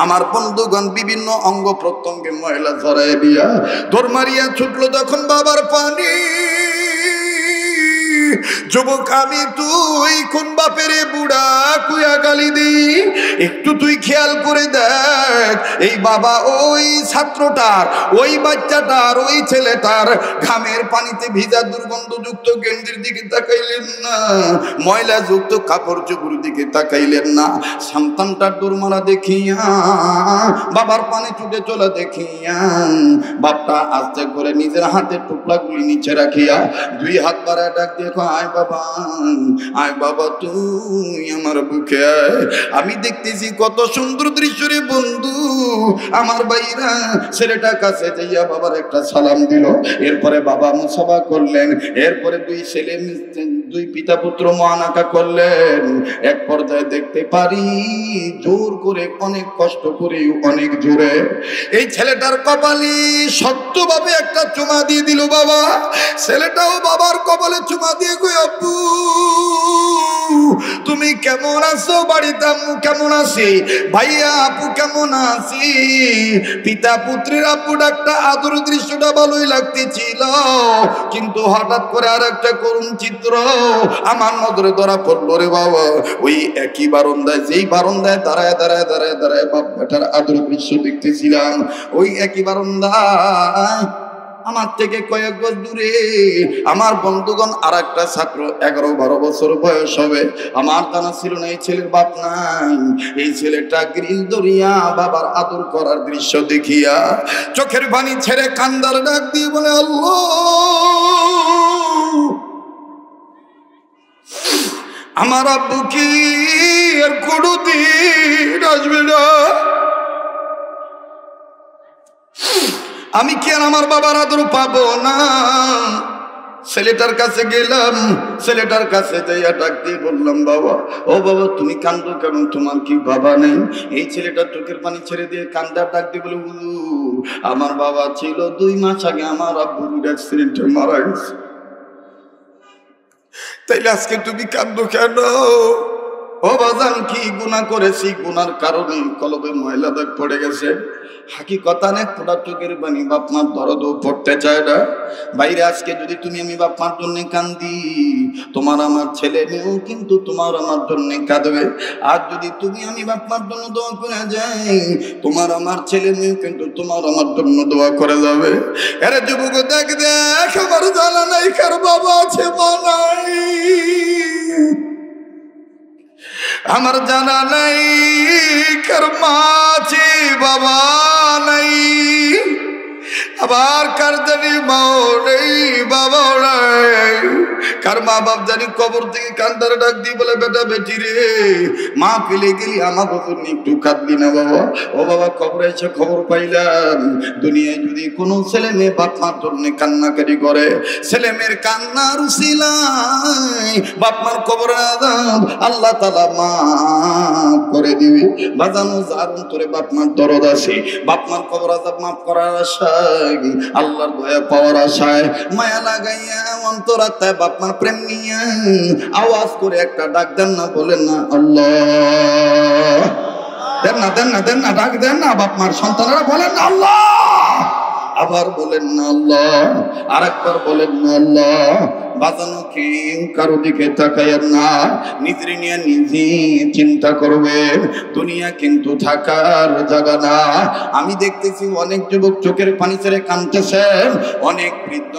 আমার বন্ধুগণ বিভিন্ন অঙ্গ প্রত্যঙ্গে ময়লা ঝরায় দিয়া দৌড় মারিয়া ছুটলো যখন বাবার পানি। যুবক আমি, তুই কোন বাপেরে বুড়া কুয়া গালি দি, একটু তুই খেয়াল করে দেখ, এই বাবা ওই ছাত্রটার, ওই বাচ্চাটার, ওই ছেলেটার ঘামের পানিতে ভিজা দুর্গন্ধযুক্ত গেঞ্জির দিকে তাকাইলেন না, ময়লা যুক্ত কাপড় চোপড় দিকে তাকাইলেন না। সন্তানটার দুর্মারা দেখিয়া, বাবার পানি ছুটে চলে দেখিয়া, বাপটা আস্তে করে নিজের হাতের টুকরাগুলি নিচে রাখিয়া 2 হাত বাড়ায় ডাক দিয়ে, আয় বাবা, আয় বাবা, তুই আমার বুকে আয়। আমি দেখতেছি কত সুন্দর দৃশ্য রে বন্ধু। আমার ভাইরা ছেলেটার কাছে যাইয়া বাবার একটা সালাম দিল, এরপরে বাবা মুসাফা করলেন, এরপরে 2 ছেলে 2 পিতা পুত্র মহানাকা করলেন। এক পর্যায়ে দেখতে পারি জোর করে, অনেক কষ্ট করে, অনেক জোরে এই ছেলেটার কপালে শক্তভাবে একটা চুমা দিয়ে দিল বাবা। ছেলেটাও বাবার কপালে চুমা দিয়ে কই, আব্বু তুমি কেমন আছো, বাড়িতে আম্মু কেমন আছে, ভাইয়া আপু কেমন আছি। পিতা পুত্রের আপু ডাকটা আদর দৃশ্যটা ভালোই লাগতেছিল, কিন্তু হঠাৎ করে আর একটা করুণ চিত্র আমার নজরে ধরা পড়লো রে বাবা। ওই একই বারান্দায়, যেই বারান্দায় দাঁড়ায় দাঁড়ায় দাঁড়ায় দাঁড়ায় বাপ বেটার আদর দৃশ্য দেখতেছিলাম, ওই একই বারান্দায় আমার থেকে কয়েক গজ দূরে আমার বন্ধুগণ আর একটা ছাত্র, 11-12 বছর বয়স হবে। আমার জানা ছিল না এই ছেলের বাপ নাই। এই ছেলেটা গ্রিল ধরিয়া বাবার আদর করার দৃশ্য দেখিয়া চোখের পানি ছেড়ে কান্দার ডাক দিয়ে বলে, আল্লাহ, আমার আব্বু কি আর কোনদিন আসবে না? আমি কি আর আমার বাবার আদর পাবো না? ছেলেটার কাছে গেলাম, ছেলেটার কাছে যাইয়া ডাক দিয়ে বললাম, বাবা, ও বাবা, তুমি কান্দো কেন, তোমার কি বাবা নেই? এই ছেলেটা চোখের পানি ছেড়ে দিয়ে কান্দার ডাক দিয়ে বলে, হুজুর, আমার বাবা ছিল, 2 মাস আগে আমার আব্বু অ্যাক্সিডেন্টে মারা গেছে। তাইলে আজকে তুমি কান্দো কেন? ও বাজান কি গুনাহ করেছি, গুনার কারণে কলবে ময়লা দাগ পড়ে গেছে। হাকিকতা নে খোদা চোখের বাণী, বাপ মার দরদও পড়তে চায় না। বাইরে আজকে যদি তুমি আমি বাপ মার জন্য কান্দি, তোমার আমার ছেলে মেয়েও কিন্তু তোমার আমার জন্য কাঁদবে। আর যদি তুমি আমি বাপ মার জন্য দোয়া করে যাই, তোমার আমার ছেলে মেয়েও কিন্তু তোমার আমার জন্য দোয়া করে যাবে। আরে যুবক দেখ দেখ, আমার জানা নাই কার বাবা আছে মা নাই, আমার জানা নাই কার মা আছে বাবা নাই, আবার কার জানি মাও নেই বাবাও নাই, কার মা বাপ জানি কবর থেকে কান্দার ডাক দিয়ে বলে বেটা বেটি রে মা ফেলে গেলি আমার জন্য একটু কাঁদবি না বাবা। ও বাবা কবরে এসে খবর পাইলাম দুনিয়ায় যদি কোনো ছেলে মেয়ে বাপ মার জন্য কান্নাকাটি করে, ছেলে মেয়ের কান্নার উসিলায় বাপ মার কবরের আযাব আল্লাহ তাআলা মাফ করে দিবে। বাজানো যার অন্তরে বাপ মার দরদ আছে, বাপ মার কবর আযাব মাফ করার আশায়, আল্লাহর দয়া পাওয়ার আশায় মায়া লাগাইয়া অন্তরাত্মায় বাপ মার প্রেম নিয়ে আওয়াজ করে একটা ডাক দেন না, বলেন না আল্লাহ, দেন না দেন না দেন না, ডাক দেন না, বাপ মার সন্তানেরা বলেন না আল্লাহ, আবার বলেন না আল্লাহ, আরেকবার বলেন না আল্লাহ। বাজানো কেউ কারো দিকে তাকায়েন না, নিজের নিয়ে নিজে চিন্তা করবেন। দুনিয়া কিন্তু থাকার জায়গা না। আমি দেখতেছি অনেক যুবক চোখের পানি ছেড়ে কাঁদতেছেন, অনেক বৃদ্ধ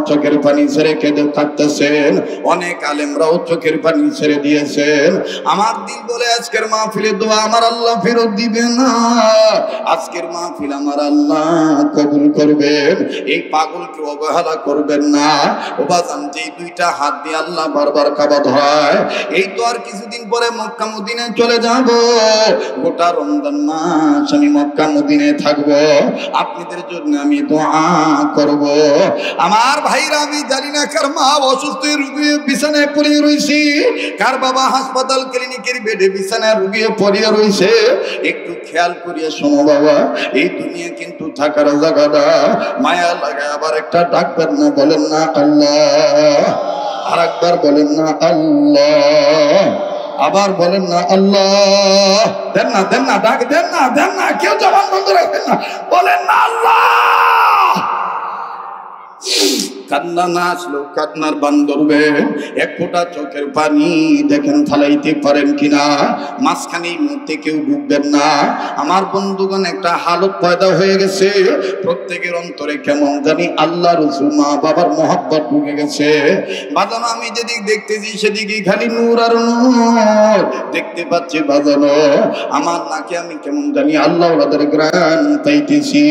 চোখের পানি ছেড়ে কেঁদে থাকতেছেন, অনেক আলেমরাও চোখের পানি ছেড়ে দিয়েছেন। আমার দিল বলে আজকের মাহফিলে দোয়া আমার আল্লাহ ফেরত দিবে না, আজকের মাহফিল আমার আল্লাহ কবুল করবেন। এই পাগলকে অবহেলা করবেন না। ও বাজান, যে দুইটা হাত দিয়ে আল্লাহ বারবার কাবা ধরায়, এই তো আর কিছুদিন পরে মক্কা মদিনায় চলে যাব। গোটা রমজান মাস আমি মক্কা মদিনায় থাকবো, আপনাদের জন্য আমি দোয়া করব। আমার ভাইরা, আমি জানি না কার মা অসুস্থ রোগী বিছানায় পড়ে রয়েছে, কার বাবা হাসপাতাল ক্লিনিকের বেডে বিছানায় রোগী পড়ে রয়েছে। একটু খেয়াল করিয়া শোনো বাবা, এই দুনিয়া কিন্তু থাকার জায়গাটা। মায়া লাগে আবার একটা ডাকবেন না, বলেন না আল্লাহ, আর একবার বলেন না আল্লাহ, আবার বলেন না আল্লাহ, দেন না দেন না, ডাক দেন না দেন না, কেউ জবান বন্ধ রাখবেন না, বলেন না আল্লাহ। কান্না না আসলো কান্নার বান ধরবেন, এক ফোঁটা চোখের পানি দেখেন ফালাইতে পারেন কিনা, মাঝখানে এই মুহূর্তে কেউ ডুববেন না। আমার বন্ধুগণ, একটা হালত পয়দা হয়ে গেছে, প্রত্যেকের অন্তরে কেমন জানি আল্লাহ রসুল মা বাবার মহব্বত ঢুকে গেছে। বাজানো, আমি যেদিক দেখতেছি সেদিকে খালি নূর আর নূর দেখতে পাচ্ছি। বাজানো, আমার নাকে আমি কেমন জানি আল্লাহ ওদের গ্রাণ পাইতেছি।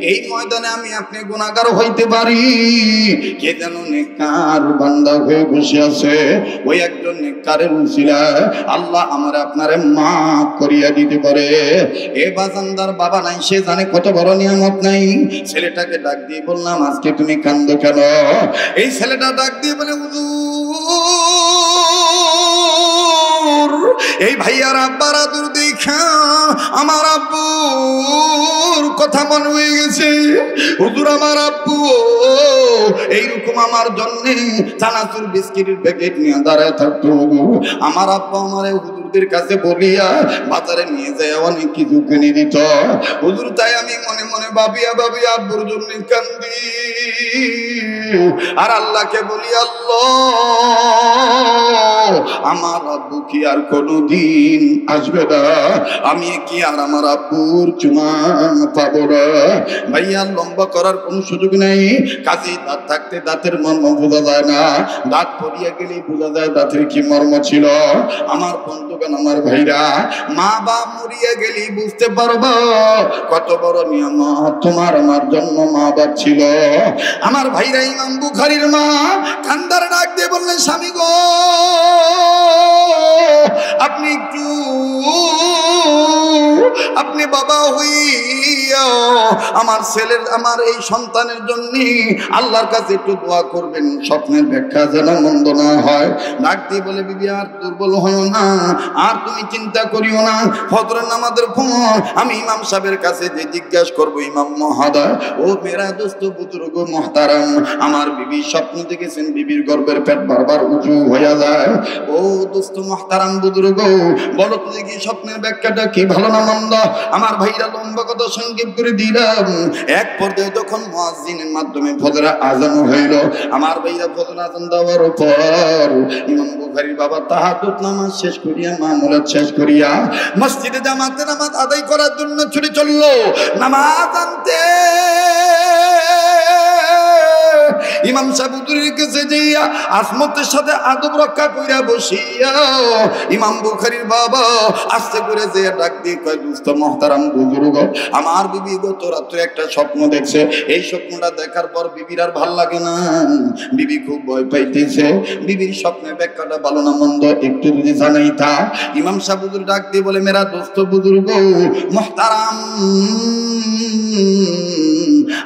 এই ময়দানে আমি আপনি গুনাহগার হইতে পারি, কে যেন নেককার বান্দা হয়ে বসে আছে, ওই একজন নেককারের উসিলায় আল্লাহ আমার আপনারে মাফ করিয়া দিতে পারে। এ বাজানদার বাবা নাই, সে জানে কত বড় নিয়ামত নাই। ছেলেটাকে ডাক দিয়ে বললাম, আজকে তুমি কান্দো কেন? এই ছেলেটা ডাক দিয়ে বলে, হুজুর, এই ভাইয়ার আব্বার আদর দেখা আমার আব্বুর কথা মনে হয়ে গেছে। হুজুর, আমার আব্বু এইরকম আমার জন্য চানাচুর বিস্কিটের প্যাকেট নিয়ে দাঁড়ায় থাকতো। আমার আব্বু আমার হুজুরদের কাছে বলিয়া বাজারে নিয়ে যায় অনেক কিছু কিনে দিত। হুজুর, তাই আমি মনে মনে ভাবিয়া ভাবিয়া আব্বুর জন্য কান্দি, আর আল্লাহকে বলি, আল্লাহ, আমার আব্বু কি আর কোনদিন আসবে না? আমি কি আর আমার আব্বুর চুমা পাবো না? ভাইয়া, লম্বা করার কোন সুযোগ নেই। কাজেই দাঁত থাকতে দাঁতের মর্ম বোঝা যায় না, দাঁত পড়িয়া গেলেই বোঝা যায় দাঁতের কি মর্ম ছিল। আমার বন্ধুগণ, আমার ভাইরা, মা বাপ মরিয়া গেলেই বুঝতে পারবো কত বড় নিয়ামত তোমার আমার জন্ম মা বাপ ছিল। আমার ভাইরা, ইমাম বুখারীর মা কান্দার ডাক দিয়ে বললেন, স্বামী গো, আপনি একটু, আপনি বাবা হইয়া আমার ছেলের আমার এই সন্তানের জন্য আল্লাহর কাছে একটু দোয়া করবেন, স্বপ্নের ব্যাখ্যা যেন মন্দ না হয়। ডাক দিয়ে বলে বিবি আর দুর্বল হইও না, আর তুমি চিন্তা করিও না, ফজরের নামাজের পর আমি ইমাম সাহেবের কাছে যে জিজ্ঞাসা করবো, ইমাম মহোদয় ও মেরা দোস্ত বুজুর্গ মুহতারাম, আমার বিবি স্বপ্ন দেখেছেন বিবির গর্ভের পেট বারবার উঁচু হয়ে যায়। ও দোস্ত মুহতারাম বুজুর্গ, বলো তো দেখি স্বপ্নের ব্যাখ্যাটা কি, ভালো না মন্দ? আমার ভাইরা লম্বা কথা সংক্ষেপ করে দিলাম। এক পর্যায়ে যখন মুয়াজ্জিনের মাধ্যমে ফজরের আযান হইল, আমার ভাইরা ফজরের আযান দেওয়ার পর ইমাম বুখারীর বাবা তাহাজ্জুদ নামাজ শেষ করিয়া মামুলাত শেষ করিয়া মসজিদে জামাতে নামাজ আদায় করার জন্য ছুটে চলল। নামাজ আনতে ইমাম সাহেব হুজুরের কাছে যাইয়া আসমতের সাথে আদব রক্ষা কইরা বসিয়া ইমাম বুখারীর বাবা আস্তে করে যে ডাক দিয়ে কয়, দোস্ত মুহতারাম বুজুর্গ, আমার বিবি গত রাত্রে একটা স্বপ্ন দেখছে। এই স্বপ্নটা দেখার পর বিবির আর ভাল লাগে না, বিবি খুব ভয় পাইতেছে। বিবির স্বপ্নের ব্যাখ্যাটা ভালো না মন্দ একটু যদি জানাইতা। ইমাম সাহেব হুজুর ডাক দিয়ে বলে, মেরা দোস্ত বুজুর্গ মুহতারাম,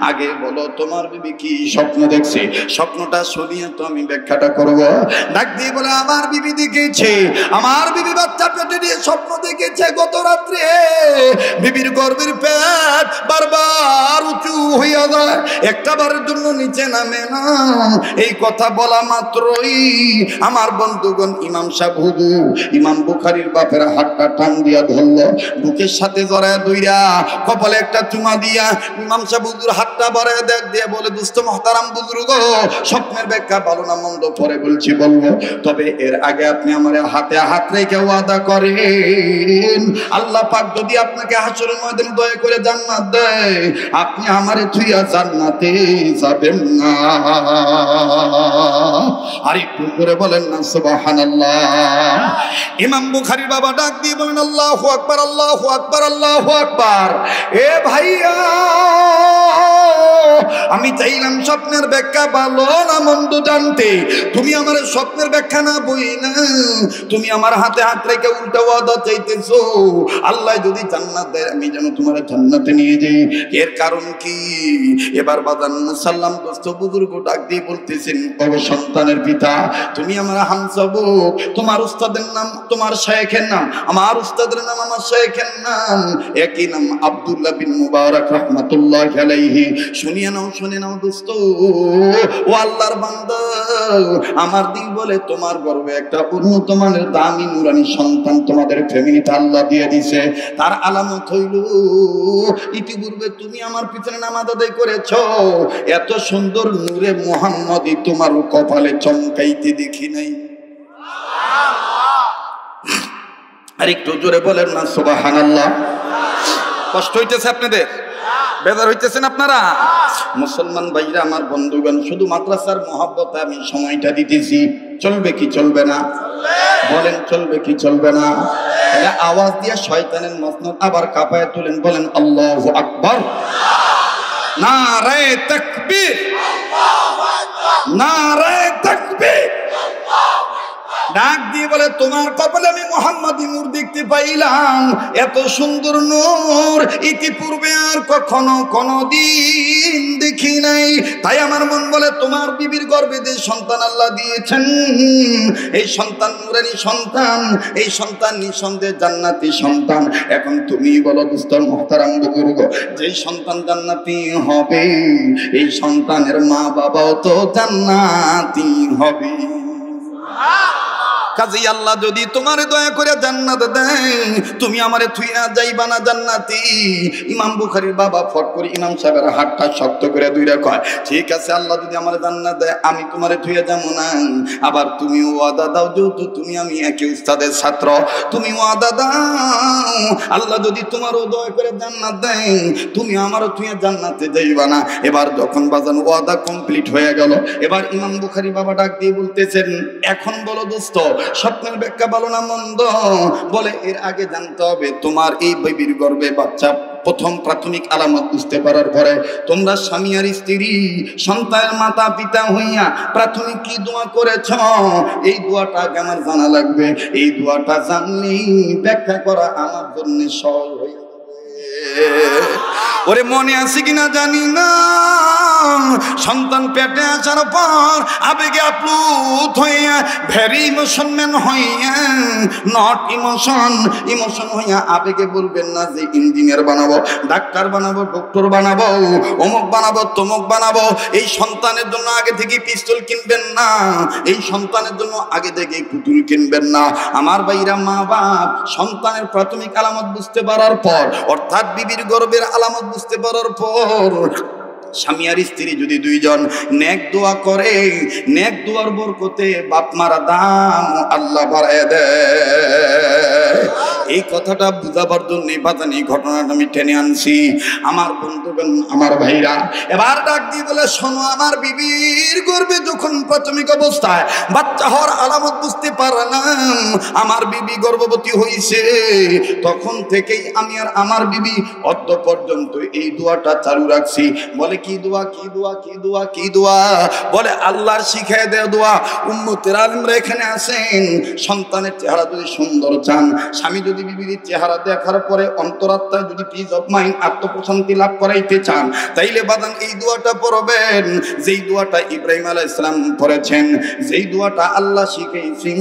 আগে বলো তোমার বিবি কি স্বপ্ন দেখছে, স্বপ্নটা শুনিয়ে তো আমি ব্যাখ্যাটা করব। ডাক দিয়ে বলে, আমার বিবি দেখেছে, আমার বিবি বাচ্চা পেটে নিয়ে স্বপ্ন দেখেছে গত রাত্রে বিবির গর্ভের পেট বারবার উঁচু হইয়া যায়, একটা বারের জন্য নিচে নামে না। এই কথা বলা মাত্রই আমার বন্ধুগণ ইমাম সাহেব হুজুর ইমাম বুখারীর বাপের হাতটা টান দিয়া ধরল, বুকের সাথে জড়ায় দইরা কপালে একটা চুমা দিয়া ইমাম সাহেব হুজুর হাতটা বাড়ায় দেখ দিয়ে বলে, দোস্ত মুহতারাম বুজুর্গ, স্বপ্নের ব্যাখ্যা ভালো না মন্দ পরে বলছি বলবো, তবে এর আগে আপনি আমার হাতে হাত রেখে ওয়াদা করেন, আল্লাহ পাক যদি আপনাকে হাসরের ময়দানে দয়া করে জান্নাত দেয়, আপনি আমারে থুইয়া জান্নাতে যাবেন না। আর একটু করে বলেন না সুবহানাল্লাহ। ইমাম বুখারীর বাবা ডাক দিয়ে বলেন, আল্লাহু আকবার, আল্লাহু আকবার, আল্লাহু আকবার। এ ভাইয়া, আমি চাইলাম স্বপ্নের ব্যাখ্যা ভালো না মন্দ জানতে, তুমি আমার স্বপ্নের ব্যাখ্যা না বই না, তুমি আমার হাতে হাত রেখে উল্টা ওয়াদা চাইতেছো, আল্লাহ যদি জান্নাত দেয় আমি যেন তোমার জান্নাতে নিয়ে যাই। এর কারণ কি? এবার বাদান সাল্লাম দোস্ত বুজুর্গ ডাক দিয়ে বলতেছেন, ও সন্তানের পিতা, তুমি আমার হামসাবু, তোমার উস্তাদের নাম তোমার শায়েখের নাম, আমার উস্তাদের নাম আমার শায়েখের নাম একই নাম, আব্দুল্লাহ বিন মুবারক রাহমাতুল্লাহি আলাইহি। শুনিয়ে নাও, শুনে নাও দোস্ত, ও আল্লাহর বান্দা, আমার দিল বলে তোমার গর্ভে একটা উন্নত মানের দামি নুরানি সন্তান তোমাদের ফ্যামিলিতে আল্লাহ দিয়ে দিছে। তার আলামত হইল, ইতিপূর্বে তুমি আমার পিছনে নামাজ আদায় করেছো, এত সুন্দর নূরে মুহাম্মদি তোমার কপালে চমকাইতে দেখি নাই। আর একটু জোরে বলেন না সুবহানাল্লাহ। কষ্ট হইতেছে আপনাদের? বেজার হইতেছেন আপনারা? মুসলমান ভাইরা আমার বন্ধুগণ, শুধু মাদ্রাসার মহব্বতে আমি সময়টা দিতেছি, চলবে কি চলবে না? বলেন চলবে কি চলবে না? তাহলে আওয়াজ দিয়ে শয়তানের মসনদ আবার কাঁপায় তুলেন, বলেন আল্লাহু আকবার, নারে তাকবীর, নারে তাকবীর। ডাক দিয়ে বলে, তোমার কপালে আমি মুহাম্মাদি নূর দেখতে পাইলাম, এত সুন্দর নূর ইতিপূর্বে আর কখনো কোনদিন দেখি নাই। তাই আমার মন বলে, তোমার বিবির গর্ভে যে সন্তান আল্লাহ দিয়েছেন, এই সন্তান নূরানি সন্তান, এই সন্তান নিঃসন্দেহে জান্নাতি সন্তান। এখন তুমি বলো দোস্ত মুহতারাম বুজুর্গ, যে সন্তান জান্নাতি হবে, এই সন্তানের মা বাবাও তো জান্নাতি হবে। কাজী আল্লাহ যদি তোমারে দয়া করে জান্নাত দেয়, তুমি আমারে থুইয়া যাইবা না জান্নাতি। ইমাম বুখারীর বাবা ফট করে ইমাম সাহেবের হাতটা শক্ত করে দুইরা কয়, ঠিক আছে আল্লাহ যদি আমারে জান্নাত দেয়, আমি তোমারে থুইয়া যাবো না। আবার তুমি ওয়াদা দাও, যেহেতু তুমি আমি একই উস্তাদের ছাত্র, তুমি ওয়াদা দাও, আল্লাহ যদি তোমারও দয়া করে জান্নাত দেয়, তুমি আমারও থুইয়া জান্নাতে যাইবা না। এবার যখন বাজান ওয়াদা কমপ্লিট হয়ে গেল, এবার ইমাম বুখারী বাবা ডাক দিয়ে বলতেছেন, এখন বলো দোস্ত, স্বপ্নের ব্যাখ্যা ভালো না মন্দ? বলে, এর আগে জানতে হবে তোমার এই বেবির গর্ভে বাচ্চা প্রথম প্রাথমিক আলামত বুঝতে পারার পরে তোমরা স্বামী আর স্ত্রী সন্তানের মাতা পিতা হইয়া প্রাথমিক কি দোয়া করেছ, এই দোয়াটা আগে আমার জানা লাগবে। এই দোয়াটা জানলেই ব্যাখ্যা করা আমার জন্য সহজ হয়ে যাবে। ওরে মনে আছে কিনা জানি না, সন্তান পেটে আসার পর আবেগে আপ্লুত হইয়া, ভেরি ইমোশনম্যান হইয়া, নট ইমোশন হইয়া আবেগে বলবেন না যে ইঞ্জিনিয়ার বানাবো, ডাক্তার বানাবো, ডক্টর বানাবো, অমুক বানাবো, তমুক বানাবো। এই সন্তানের জন্য আগে থেকে পিস্তল কিনবেন না, এই সন্তানের জন্য আগে থেকে পুতুল কিনবেন না। আমার ভাইরা, মা বাপ সন্তানের প্রাথমিক আলামত বুঝতে পারার পর, অর্থাৎ বিবির গর্ভের আলামত বুঝতে পারার পর, স্বামী আর স্ত্রী যদি দুইজন নেক দোয়া করে, নেক দোয়ার বরকতে বাপ মারা দাম আল্লাহ বাড়ায় দেয়। এই কথাটা বুঝাবার জন্য বাজানি ঘটনাটা আমি টেনে আনছি। আমার বন্ধুগণ, আমার ভাইরা, এবার ডাক দিয়ে বলে, শোনো, আমার বিবির গর্ভে যখন প্রাথমিক অবস্থায় বাচ্চা হওয়ার আলামত বুঝতে পারলাম, আমার বিবি গর্ভবতী হয়েছে, তখন থেকেই আমি আর আমার বিবি অদ্য পর্যন্ত এই দোয়াটা চালু রাখছি। বলে, কি দোয়া? কি দোয়া? কি দোয়া? কি দোয়া? বলে, আল্লাহর শিখায় দেওয়া দোয়া। উম্মতের আলেমরা এখানে আছেন, সন্তানের চেহারা যদি সুন্দর চান, স্বামী যদি বিবির চেহারা দেখার পরে অন্তরাত্মায় যদি পিস অফ মাইন্ড, আত্মপ্রশান্তি লাভ করাইতে চান, তাইলে বাদান এই দোয়াটা পড়বেন, যেই দোয়াটা ইব্রাহিম আলাইহিস সালাম পড়েছেন, যেই দোয়াটা আল্লাহ শিখাইছেন।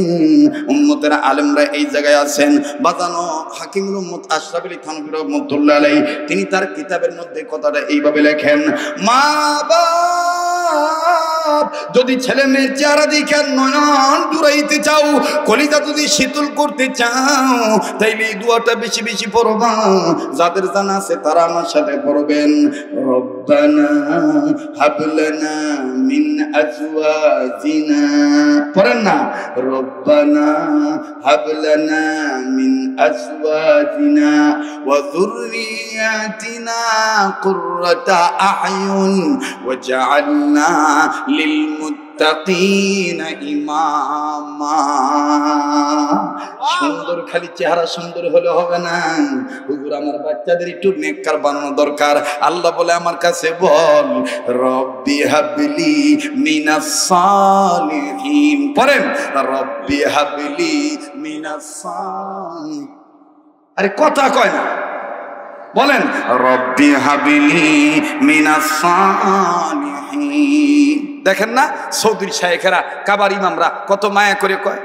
উম্মতের আলেমরা এই জায়গায় আছেন। বাদানো হাকিমুল উম্মত আশরাফ আলী থানভী রাহমাতুল্লাহ আলাইহি, তিনি তার কিতাবের মধ্যে কথাটা এইভাবে লেখেন, মা বাপ যদি ছেলে মেয়ের চেহারা দেখে নয়ন জুড়াইতে চাও, কলিজা যদি শীতল করতে চাও, তাইলে এই দোয়াটা বেশি বেশি পড়বা। যাদের জানা আছে তারা আমার সাথে পড়বেন, রব্বানা হাবলানা মিন আজওয়াজিনা, পড়েন না, রব্বানা হাবলানা মিন আজওয়াজিনা ওয়া যুররিয়াতিনা কুররাতা আ'য়ুন ওয়াজআলনা লিল মুত্তাকিনা ইমামা। সুন্দর খালি চেহারা সুন্দর হলে হবে না, হুজুর আমার বাচ্চাদের একটু নেককার বানানো দরকার। আল্লাহ বলে, আমার কাছে বল, রব্বি হাবলি মিনাস সালিহিন। পড়েন, রব্বি হাবলি মিনাস সালিহিন। আরে কথা কয় না, বলেন, রব্বি হাবলি মিনাস সালিহিন। দেখেন না, সৌদির শায়েখেরা, কাবার ইমামরা কত মায়া করে কয়,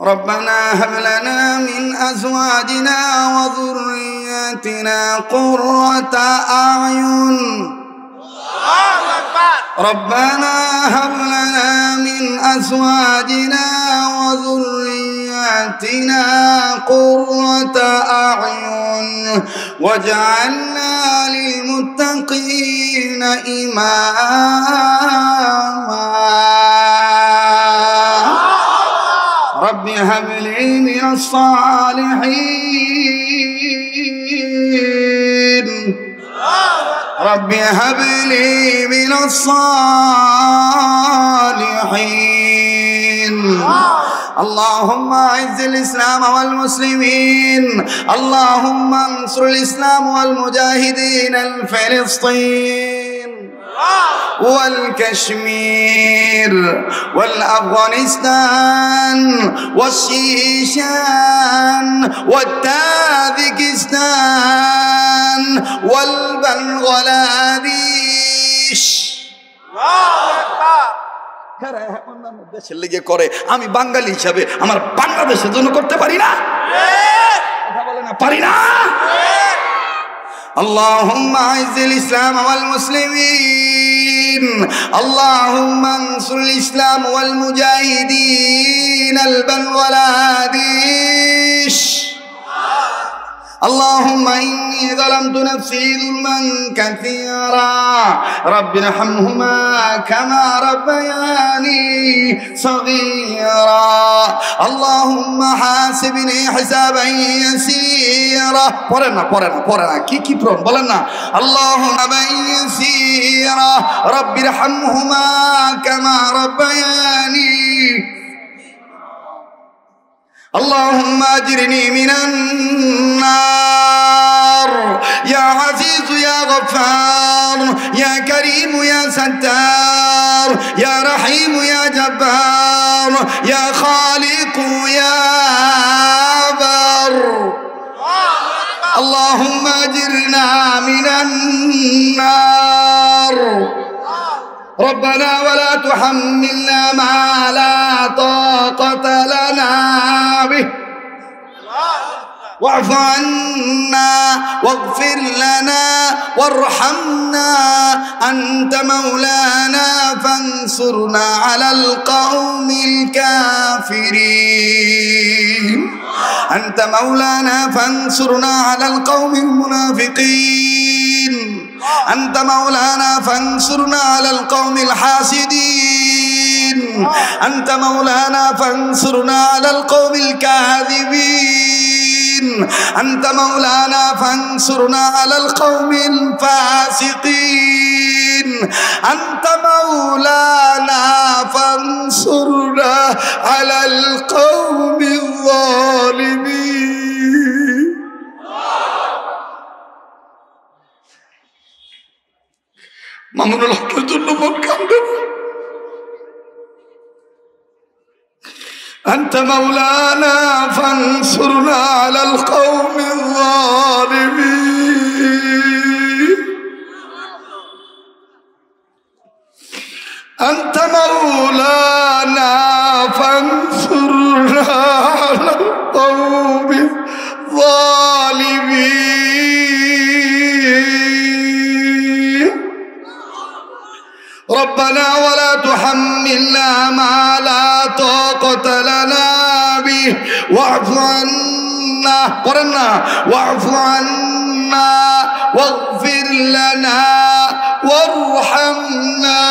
রব্বানা হাব লানা মিন আজওয়াজিনা ওয়া যুররিয়াতিনা কুররাতা আ'য়ুন, আল্লাহু আকবার, রব্বানা হাব লানা মিন আজওয়াজিনা ওয়া যুররিয়াতিনা কুররাতা আ'য়ুন ওয়াজআলনা লিল মুত্তাকিনা ইমামা। ربي هب لي من الصالحين، ربي هب لي من الصالحين. اللهم اعز الاسلام والمسلمين، اللهم انصر الاسلام والمجاهدين الفلسطين والكشمير والأفغانستان والشيشان والتاجيكستان والبنغلاديش। অন্যান্য দেশের লেগে করে, আমি বাঙালি হিসাবে আমার বাংলাদেশের জন্য করতে পারি না? কথা বলে না, পারি না? اللهم اعز الاسلام والمسلمين، اللهم انصر الاسلام والمجاهدين البنغلاديش. اللهم إني ظلمت نفسي ظلما كثيرا، رب ارحمهما كما ربياني صغيرا، اللهم حاسبني حسابا يسيرا. পড়েন না কি পড়েন বলেন না, اللهم يسيرا رب ارحمهما كما ربياني. اللهم اجرني من النار يا عزيز يا غفار يا كريم يا ستار يا رحيم يا جبار يا خالق يا بر. আল্লাহুম্মা আজিরনা মিনান নার ربنا ولا تحملنا ما لا طاقة لنا به واعف عنا واغفر لنا وارحمنا أنت مولانا فانصرنا على القوم الكافرين أنت مولانا فانصرنا على القوم المنافقين أنت مولانا فانصرنا على القوم الحاسدين أنت مولانا فانصرنا على القوم الكاذبين أنت مولانا فانصرنا على القوم الفاسقين أنت مولانا فانصرنا على القوم الظالمين মামুনুল হকের জন্য মন কাঁদে أنت مولانا فانصرنا على القوم الظالمين أنت مولانا فانصرنا على القوم الظالمين ربنا ولا تحملنا ما لا طاقة لنا به واعف عنا واعف عنا واغفر لنا وارحمنا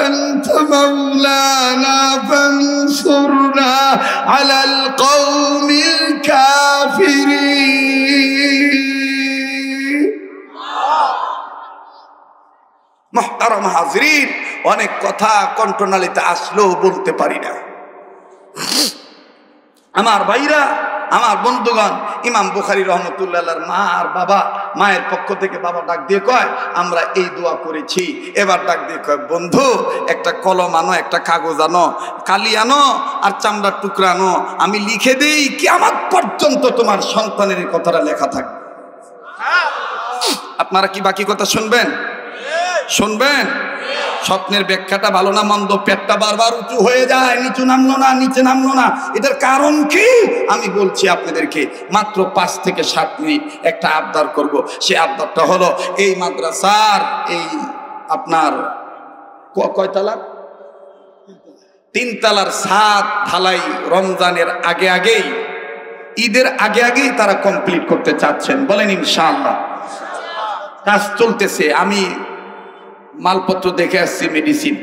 أنت مولانا فانصرنا على القوم الكافرين মুহতারাম হাজরিন অনেক কথা কণ্ঠনালীতে আসলেও বলতে পারি না আমার ভাইরা আমার বন্ধুগণ ইমাম বুখারী রহমতুল্লাহর মা আর বাবা মায়ের পক্ষ থেকে বাবা ডাক দিয়ে কয় আমরা এই দোয়া করেছি এবার ডাক দিয়ে কয় বন্ধু একটা কলম আনো একটা কাগজ আনো কালি আনো আর চামড়ার টুকরা আনো আমি লিখে দেই কিয়ামত পর্যন্ত তোমার সন্তানের এই কথাটা লেখা থাকবে আপনারা কি বাকি কথা শুনবেন শুনবেন স্বপ্নের ব্যাখ্যাটা ভালো না মন্দ পেটটা বারবার উঁচু হয়ে যায় নিচে নামলো না এটার কারণ কি আমি বলছি আপনাদেরকে মাত্র 5 থেকে 7 মিনিট একটা আবদার করব সে আবদারটা হলো এই মাদ্রাসার এই আপনার কয়তলা 3 তলার ছাদ ঢালাই রমজানের আগেই ঈদের আগেই তারা কমপ্লিট করতে চাচ্ছেন বলেন ইনশাআল্লাহ কাজ চলতেছে আমি মালপত্র দেখে আসছি মেডিসিন